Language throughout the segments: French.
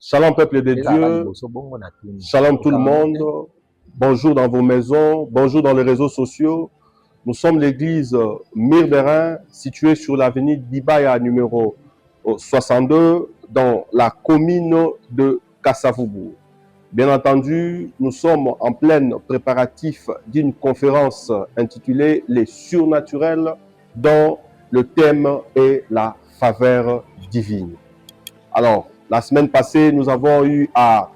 Shalom peuple de Dieu, shalom tout le monde, bonjour dans vos maisons, bonjour dans les réseaux sociaux. Nous sommes l'église Mire des Reins, située sur l'avenue d'Ibaya numéro 62 dans la commune de Kasavubu. Bien entendu, nous sommes en plein préparatif d'une conférence intitulée « Les surnaturels » dont le thème est la faveur divine. Alors, la semaine passée, nous avons eu à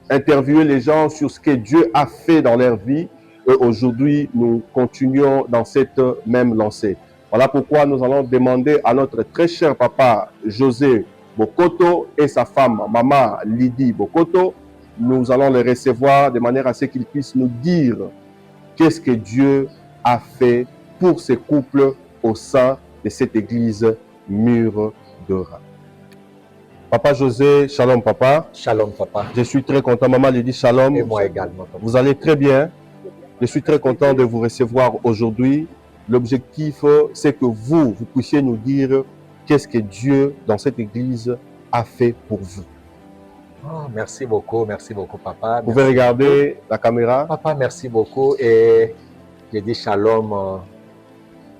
interviewer les gens sur ce que Dieu a fait dans leur vie. Et aujourd'hui, nous continuons dans cette même lancée. Voilà pourquoi nous allons demander à notre très cher papa José Bokoto et sa femme, maman Lydie Bokoto, nous allons les recevoir de manière à ce qu'ils puissent nous dire qu'est-ce que Dieu a fait pour ces couples au sein de cette église Mure de Reins. Papa José, shalom papa. Shalom papa. Je suis très content, maman Lydie, shalom. Et moi également. Papa. Vous allez très bien. Je suis très content de vous recevoir aujourd'hui. L'objectif, c'est que vous puissiez nous dire qu'est-ce que Dieu, dans cette église, a fait pour vous. Oh, merci beaucoup papa. Vous pouvez regarder la caméra. Papa, merci beaucoup et je dis shalom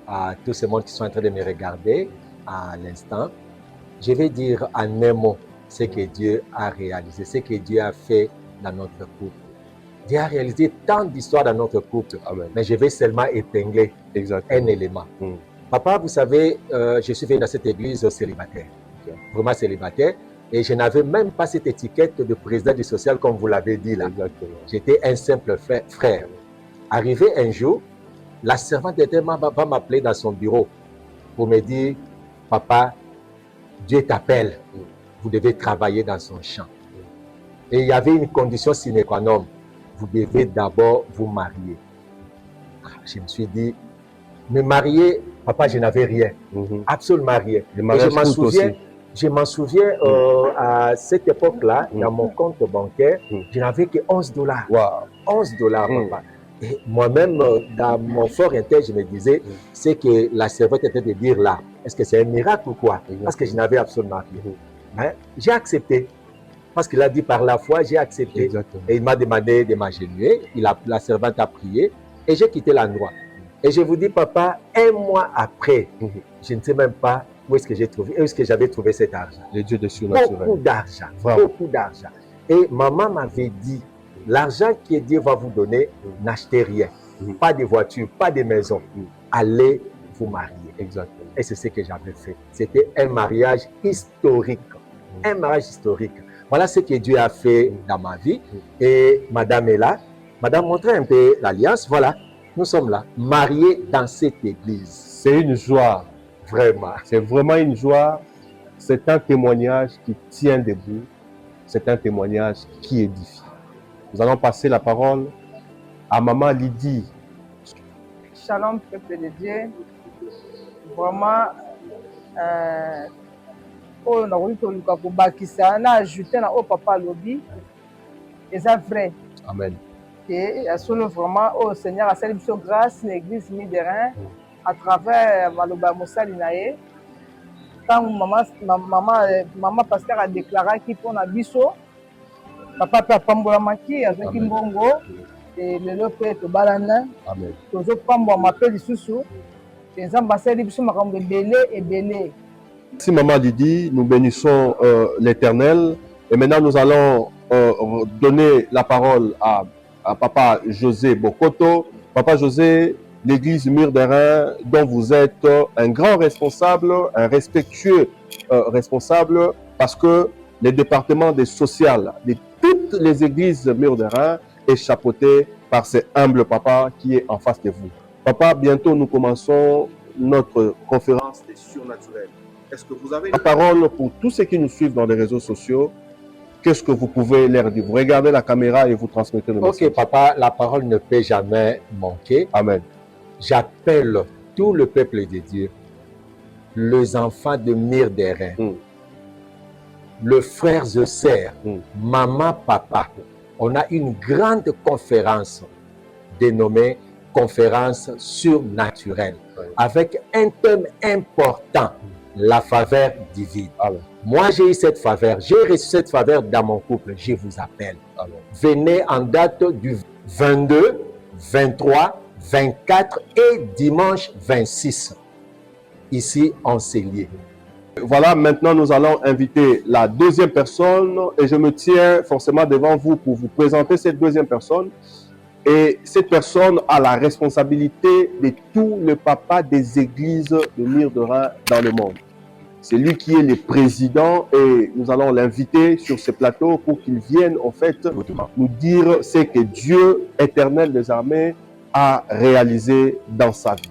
à tous ces monde qui sont en train de me regarder à l'instant. Je vais dire en un mot ce que Dieu a réalisé, ce que Dieu a fait dans notre couple. Dieu a réalisé tant d'histoires dans notre couple. Amen. Mais je vais seulement épingler un élément. Papa, vous savez, je suis venu dans cette église célibataire, vraiment célibataire, et je n'avais même pas cette étiquette de président du social comme vous l'avez dit là. J'étais un simple frère. Arrivé un jour, la servante va m'appeler dans son bureau pour me dire, papa, Dieu t'appelle, vous devez travailler dans son champ. Et il y avait une condition sine qua non, vous devez d'abord vous marier. Je me suis dit, me marier, papa, je n'avais rien, absolument rien. Et je m'en souviens à cette époque-là, dans mon compte bancaire, je n'avais que $11. Wow. $11, papa. Et moi-même, dans mon fort intérieur, je me disais, c'est que la servante était de dire là, est-ce que c'est un miracle ou quoi? Parce que je n'avais absolument rien. Mais j'ai accepté. Parce qu'il a dit par la foi, j'ai accepté. Exactement. Et il m'a demandé de m'agenouiller. La servante a prié et j'ai quitté l'endroit. Et je vous dis, papa, un mois après, je ne sais même pas où est-ce que j'ai trouvé, où est-ce que j'avais trouvé cet argent. Le Dieu de surnaturel. Beaucoup d'argent. Et maman m'avait dit, l'argent que Dieu va vous donner, n'achetez rien. Pas de voiture, pas de maison. Allez vous marier. Exactement. Et c'est ce que j'avais fait. C'était un mariage historique. Un mariage historique. Voilà ce que Dieu a fait dans ma vie. Et madame est là. Madame montrait un peu l'alliance. Voilà, nous sommes là, mariés dans cette église. C'est une joie. Vraiment. C'est vraiment une joie. C'est un témoignage qui tient debout. C'est un témoignage qui édifie. Nous allons passer la parole à maman Lydie. Shalom, peuple de Dieu. Vraiment, on a ajouté au papa lobby. Et c'est vrai. Amen. Et vraiment, au Seigneur a salué grâce l'église Mire des Reins à travers Maloba Moussa Linae. Quand maman pasteur a déclaré qu'il faut un biso, papa peut pambola maki avec Mbongo et le lope to balana. Amen. Tozo pambo m'appelle Isusu. Les ambassadeurs biso makambo belé. Merci maman Lydie, nous bénissons l'Éternel et maintenant nous allons donner la parole à papa José Bokoto. Papa José, l'église Mire des Reins dont vous êtes un grand responsable, un respectueux responsable, parce que le département des sociales de toutes les églises Mire des Reins est chapeauté par ce humble papa qui est en face de vous. Papa, bientôt nous commençons notre conférence des surnaturels. Est-ce que vous avez la parole pour tous ceux qui nous suivent dans les réseaux sociaux? Qu'est-ce que vous pouvez leur dire? Vous regardez la caméra et vous transmettez le message. Ok, papa, la parole ne peut jamais manquer. Amen. J'appelle tout le peuple de Dieu, les enfants de Mire des Reins, les frères et sœurs, maman, papa. On a une grande conférence dénommée conférence surnaturelle avec un thème important, la faveur divine. Amen. Moi, j'ai eu cette faveur. J'ai reçu cette faveur dans mon couple. Je vous appelle. Amen. Venez en date du 22, 23, 24 et dimanche 26. Ici, en Célier. Voilà, maintenant nous allons inviter la deuxième personne et je me tiens forcément devant vous pour vous présenter cette deuxième personne. Et cette personne a la responsabilité de tous les papas des églises de Mire de Reims dans le monde. C'est lui qui est le président et nous allons l'inviter sur ce plateau pour qu'il vienne en fait nous dire ce que Dieu éternel des armées a réalisé dans sa vie.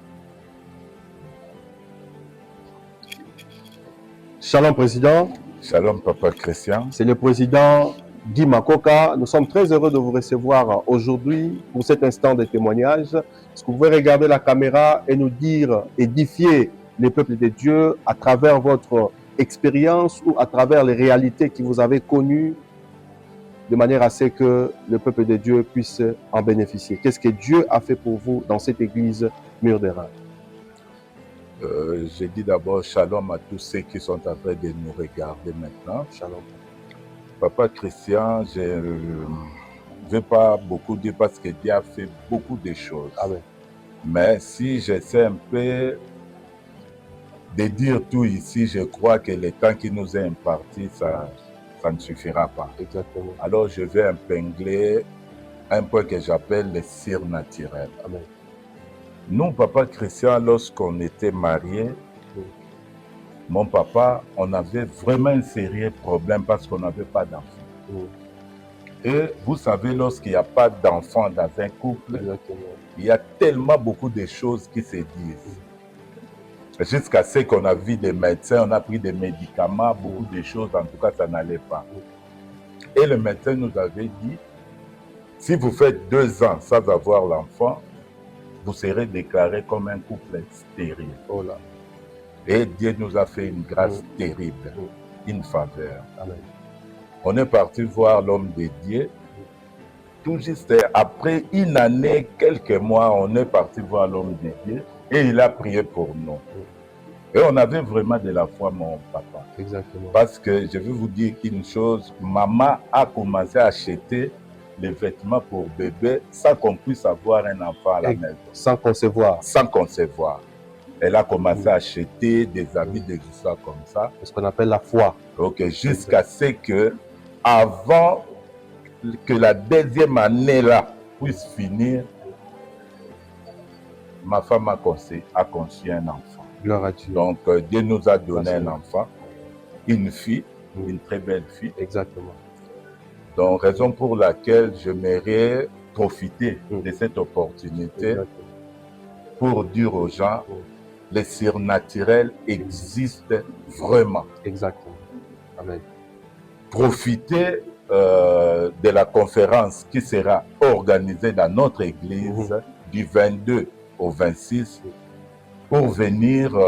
Shalom Président. Shalom Papa Christian. C'est le président Guy Makoka. Nous sommes très heureux de vous recevoir aujourd'hui pour cet instant de témoignage. Est-ce que vous pouvez regarder la caméra et nous dire, édifier les peuples de Dieu à travers votre expérience ou à travers les réalités que vous avez connues de manière à ce que le peuple de Dieu puisse en bénéficier. Qu'est-ce que Dieu a fait pour vous dans cette église Mire de Reims? Je dis d'abord shalom à tous ceux qui sont en train de nous regarder maintenant. Shalom. Papa Christian, je ne vais pas beaucoup dire parce que Dieu a fait beaucoup de choses. Amen. Mais si j'essaie un peu de dire tout ici, je crois que le temps qui nous est imparti, ça ne suffira pas. Exactement. Alors je vais épingler un point que j'appelle le surnaturel. Amen. Nous, Papa Christian, lorsqu'on était mariés, mon papa, on avait vraiment un sérieux problème parce qu'on n'avait pas d'enfant. Et vous savez, lorsqu'il n'y a pas d'enfant dans un couple, il y a tellement beaucoup de choses qui se disent. Jusqu'à ce qu'on a vu des médecins, on a pris des médicaments, beaucoup de choses, en tout cas, ça n'allait pas. Et le médecin nous avait dit, si vous faites 2 ans sans avoir l'enfant, vous serez déclaré comme un couple stérile. Oh là. Et Dieu nous a fait une grâce terrible, une faveur. Amen. On est parti voir l'homme de Dieu. Tout juste après une année, quelques mois, on est parti voir l'homme de Dieu et il a prié pour nous. Et on avait vraiment de la foi, mon papa. Exactement. Parce que je vais vous dire une chose, maman a commencé à acheter les vêtements pour bébé sans qu'on puisse avoir un enfant à la maison. Sans concevoir. Sans concevoir. Elle a commencé à acheter des habits, des histoires comme ça. C'est ce qu'on appelle la foi. Ok, jusqu'à ce que, avant que la 2e année là puisse finir, ma femme a conçu un enfant. Gloire à Dieu. Donc, Dieu nous a donné un enfant, une fille, une très belle fille. Exactement. Donc, raison pour laquelle j'aimerais profiter de cette opportunité pour dire aux gens, le surnaturel existe vraiment. Exactement. Amen. Profitez de la conférence qui sera organisée dans notre église du 22 au 26 pour venir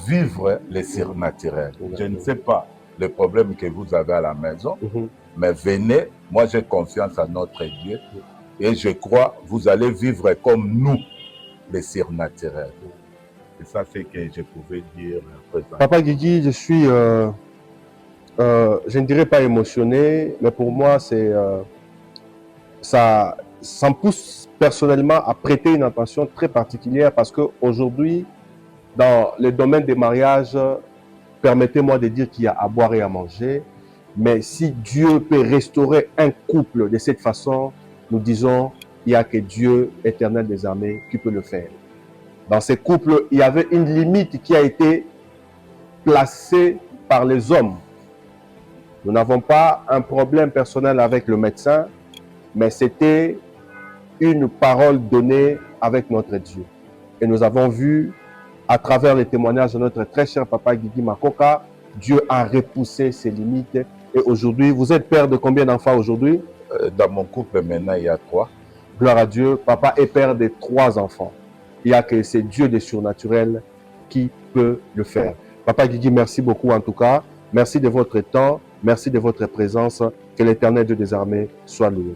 vivre le surnaturel. Je ne sais pas le problème que vous avez à la maison, mais venez, moi j'ai confiance en notre Dieu et je crois que vous allez vivre comme nous, le surnaturel. Et ça, c'est que je pouvais dire présent. Papa Guigui, je suis, je ne dirais pas émotionné, mais pour moi, c'est ça me pousse personnellement à prêter une attention très particulière parce qu'aujourd'hui, dans le domaine des mariages, permettez-moi de dire qu'il y a à boire et à manger, mais si Dieu peut restaurer un couple de cette façon, nous disons, il n'y a que Dieu, éternel des armées, qui peut le faire. Dans ces couples, il y avait une limite qui a été placée par les hommes. Nous n'avons pas un problème personnel avec le médecin, mais c'était une parole donnée avec notre Dieu. Et nous avons vu, à travers les témoignages de notre très cher papa Guigui Makoka, Dieu a repoussé ses limites. Et aujourd'hui, vous êtes père de combien d'enfants aujourd'hui? Dans mon couple, maintenant, il y a 3. Gloire à Dieu. Papa est père de 3 enfants. Il n'y a que c'est Dieu des surnaturels qui peut le faire. Papa Guigui, merci beaucoup en tout cas. Merci de votre temps. Merci de votre présence. Que l'Éternel Dieu des armées soit loué.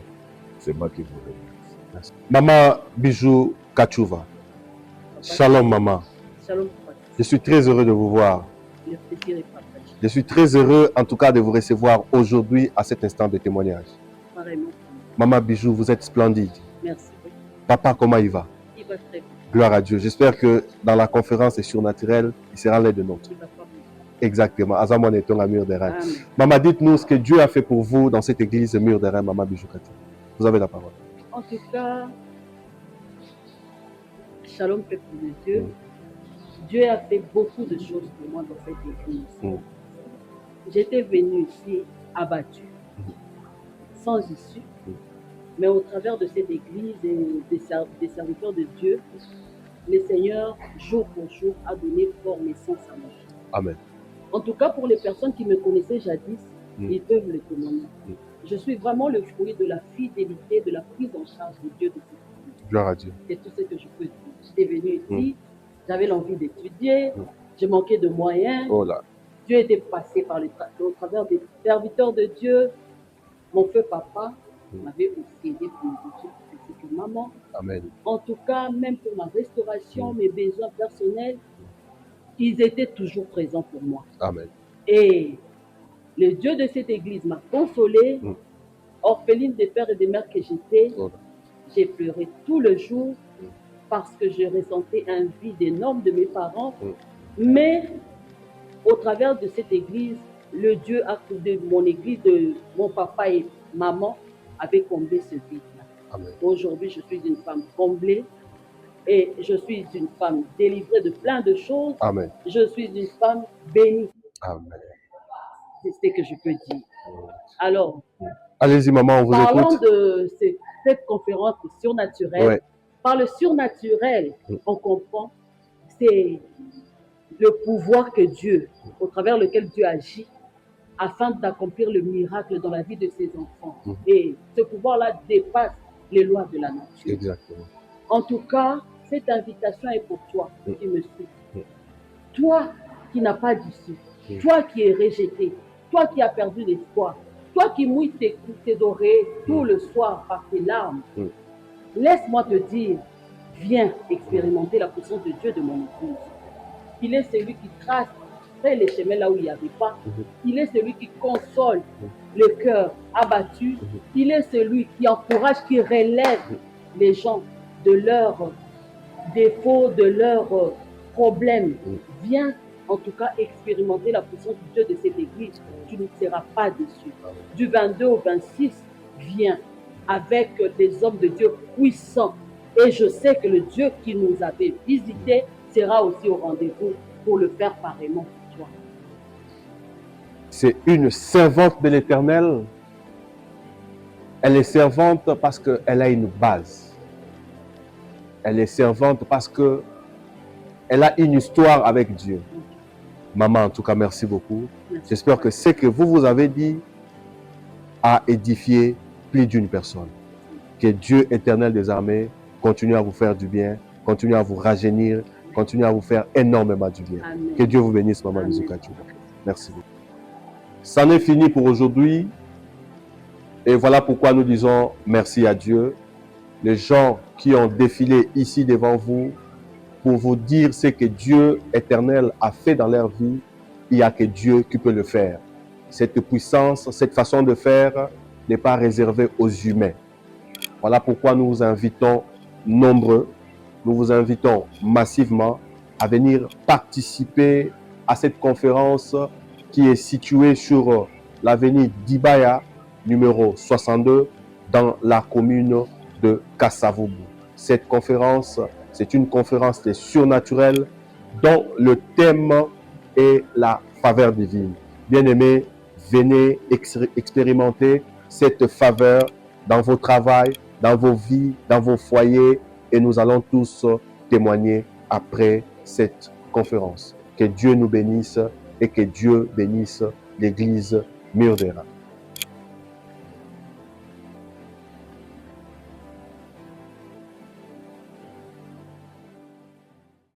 C'est moi qui vous remercie. Merci. Maman Bijou Kachouva. Shalom, maman. Shalom. Je suis très heureux de vous voir. Le plaisir est partagé. Je suis très heureux, en tout cas, de vous recevoir aujourd'hui à cet instant de témoignage. Pareillement. Maman Bijou, vous êtes splendide. Merci. Papa, comment il va? Il va très bien. Gloire à Dieu. J'espère que dans la conférence surnaturelle, il sera l'un de nôtres. Il va pas bien. Exactement. Azamon est un Mur des Reins. Amen. Maman, dites-nous ce que Dieu a fait pour vous dans cette église Mur des Reins, Maman Bijou Kati. Vous avez la parole. En tout cas, shalom peuple de Dieu. Dieu a fait beaucoup de choses pour moi dans cette église. J'étais venue ici abattue, sans issue, mais au travers de cette église et des serviteurs de Dieu, le Seigneur, jour pour jour, a donné forme et sens à ma vie. Amen. En tout cas, pour les personnes qui me connaissaient jadis, ils peuvent le témoigner. Je suis vraiment le fruit de la fidélité, de la prise en charge de Dieu de cette église. Gloire à Dieu. C'est tout ce que je peux dire. J'étais venue ici, j'avais l'envie d'étudier, je manquais de moyens. Oh là. Dieu était passé par au travers des serviteurs de Dieu. Mon feu papa m'avait aussi aidé pour mes études, ainsi que maman. Amen. En tout cas, même pour ma restauration, mes besoins personnels, ils étaient toujours présents pour moi. Amen. Et le Dieu de cette église m'a consolée. Orpheline des pères et des mères que j'étais, j'ai pleuré tout le jour parce que je ressentais un vide énorme de mes parents. Mais au travers de cette église, le Dieu de mon église, de mon papa et maman, avait comblé ce vide-là. Aujourd'hui, je suis une femme comblée et je suis une femme délivrée de plein de choses. Amen. Je suis une femme bénie. Amen. C'est ce que je peux dire. Alors, allez-y, maman, on vous écoute. Parlons de cette conférence surnaturelle. Par le surnaturel, on comprend, c'est le pouvoir que Dieu, au travers lequel Dieu agit, afin d'accomplir le miracle dans la vie de ses enfants. Et ce pouvoir-là dépasse les lois de la nature. Exactement. En tout cas, cette invitation est pour toi qui me suis. Toi qui n'as pas d'issue, toi qui es rejeté, toi qui as perdu l'espoir, toi qui mouilles tes oreilles tout le soir par tes larmes, laisse-moi te dire, viens expérimenter la puissance de Dieu de mon épouse. Il est celui qui trace les chemins là où il n'y avait pas. Il est celui qui console le cœur abattu. Il est celui qui encourage, qui relève les gens de leurs défauts, de leurs problèmes. Viens en tout cas expérimenter la puissance du Dieu de cette église. Tu ne seras pas déçu. Du 22 au 26, viens avec des hommes de Dieu puissants. Et je sais que le Dieu qui nous avait visités sera aussi au rendez-vous pour le faire pareillement pour toi. C'est une servante de l'Éternel. Elle est servante parce qu'elle a une base. Elle est servante parce qu'elle a une histoire avec Dieu. Maman, en tout cas, merci beaucoup. J'espère que ce que vous avez dit a édifié plus d'une personne. Que Dieu éternel des armées continue à vous faire du bien, continue à vous rajeunir, continue à vous faire énormément du bien. Amen. Que Dieu vous bénisse, Maman Bijou Kati. Merci beaucoup. C'en est fini pour aujourd'hui. Et voilà pourquoi nous disons merci à Dieu. Les gens qui ont défilé ici devant vous pour vous dire ce que Dieu éternel a fait dans leur vie, il n'y a que Dieu qui peut le faire. Cette puissance, cette façon de faire n'est pas réservée aux humains. Voilà pourquoi nous vous invitons nombreux, nous vous invitons massivement à venir participer à cette conférence qui est située sur l'avenue d'Ibaya, numéro 62, dans la commune de Kasavubu. Cette conférence, c'est une conférence surnaturelle dont le thème est la faveur divine. Bien-aimés, venez expérimenter cette faveur dans vos travails, dans vos vies, dans vos foyers, et nous allons tous témoigner après cette conférence. Que Dieu nous bénisse et que Dieu bénisse l'Église Mur des Reins.